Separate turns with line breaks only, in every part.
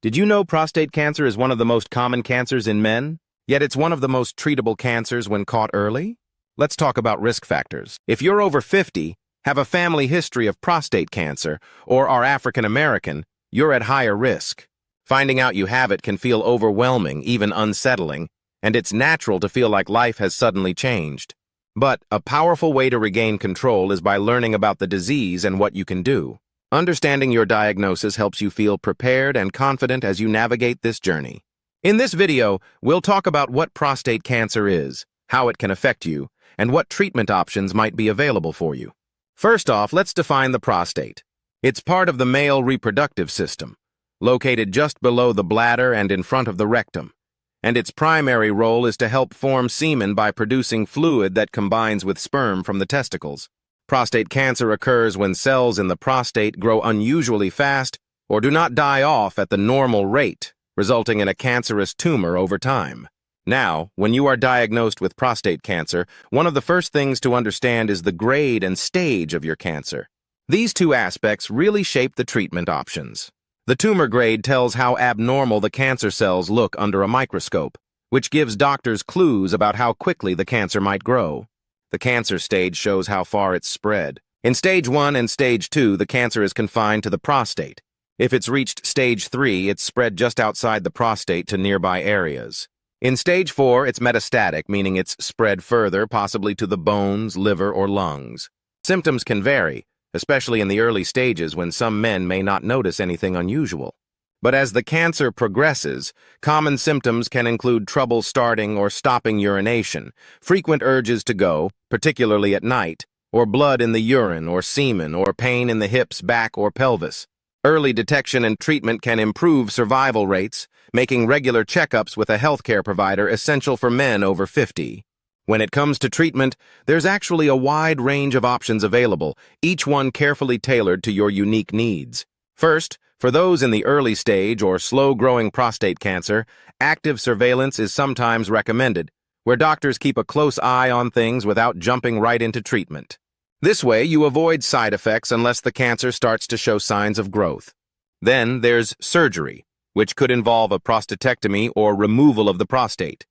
Did you know prostate cancer is one of the most common cancers in men? Yet it's one of the most treatable cancers when caught early? Let's talk about risk factors. If you're over 50, have a family history of prostate cancer, or are African American, you're at higher risk. Finding out you have it can feel overwhelming, even unsettling, and it's natural to feel like life has suddenly changed. But a powerful way to regain control is by learning about the disease and what you can do. Understanding your diagnosis helps you feel prepared and confident as you navigate this journey. In this video, we'll talk about what prostate cancer is, how it can affect you, and what treatment options might be available for you. First off, let's define the prostate. It's part of the male reproductive system, located just below the bladder and in front of the rectum, and its primary role is to help form semen by producing fluid that combines with sperm from the testicles. Prostate cancer occurs when cells in the prostate grow unusually fast or do not die off at the normal rate, resulting in a cancerous tumor over time. Now, when you are diagnosed with prostate cancer, one of the first things to understand is the grade and stage of your cancer. These two aspects really shape the treatment options. The tumor grade tells how abnormal the cancer cells look under a microscope, which gives doctors clues about how quickly the cancer might grow. The cancer stage shows how far it's spread. In stage 1 and stage 2, the cancer is confined to the prostate. If it's reached stage 3, it's spread just outside the prostate to nearby areas. In stage 4, it's metastatic, meaning it's spread further, possibly to the bones, liver, or lungs. Symptoms can vary, especially in the early stages when some men may not notice anything unusual. But as the cancer progresses, common symptoms can include trouble starting or stopping urination, frequent urges to go, particularly at night, or blood in the urine or semen, or pain in the hips, back, or pelvis. Early detection and treatment can improve survival rates, making regular checkups with a healthcare provider essential for men over 50. When it comes to treatment, there's actually a wide range of options available, each one carefully tailored to your unique needs. First, for those in the early stage or slow-growing prostate cancer, active surveillance is sometimes recommended, where doctors keep a close eye on things without jumping right into treatment. This way, you avoid side effects unless the cancer starts to show signs of growth. Then there's surgery, which could involve a prostatectomy or removal of the prostate.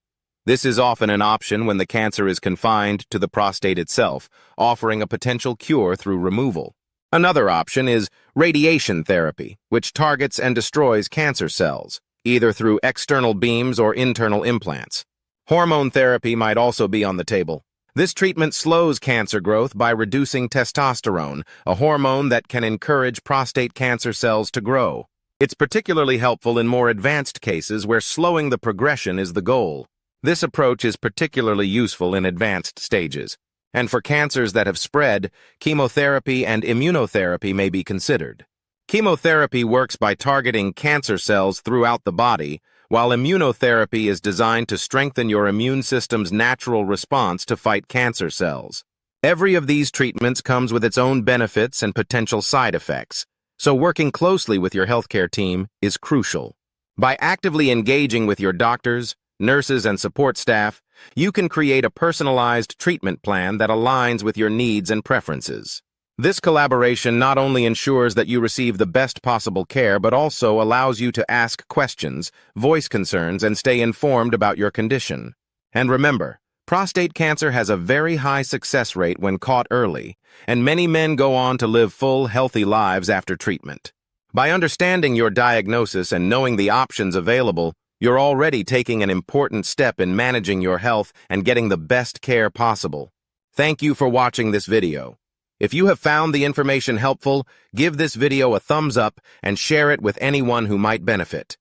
This is often an option when the cancer is confined to the prostate itself, offering a potential cure through removal. Another option is radiation therapy, which targets and destroys cancer cells, either through external beams or internal implants. Hormone therapy might also be on the table. This treatment slows cancer growth by reducing testosterone, a hormone that can encourage prostate cancer cells to grow. It's particularly helpful in more advanced cases where slowing the progression is the goal. This approach is particularly useful in advanced stages. And for cancers that have spread, chemotherapy and immunotherapy may be considered. Chemotherapy works by targeting cancer cells throughout the body, while immunotherapy is designed to strengthen your immune system's natural response to fight cancer cells. Every of these treatments comes with its own benefits and potential side effects, so working closely with your healthcare team is crucial. By actively engaging with your doctors, nurses, and support staff, you can create a personalized treatment plan that aligns with your needs and preferences. This collaboration not only ensures that you receive the best possible care, but also allows you to ask questions, voice concerns, and stay informed about your condition. And remember, prostate cancer has a very high success rate when caught early, and many men go on to live full, healthy lives after treatment. By understanding your diagnosis and knowing the options available, you're already taking an important step in managing your health and getting the best care possible. Thank you for watching this video. If you have found the information helpful, give this video a thumbs up and share it with anyone who might benefit.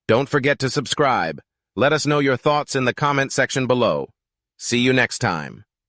Don't forget to subscribe. Let us know your thoughts in the comment section below. See you next time.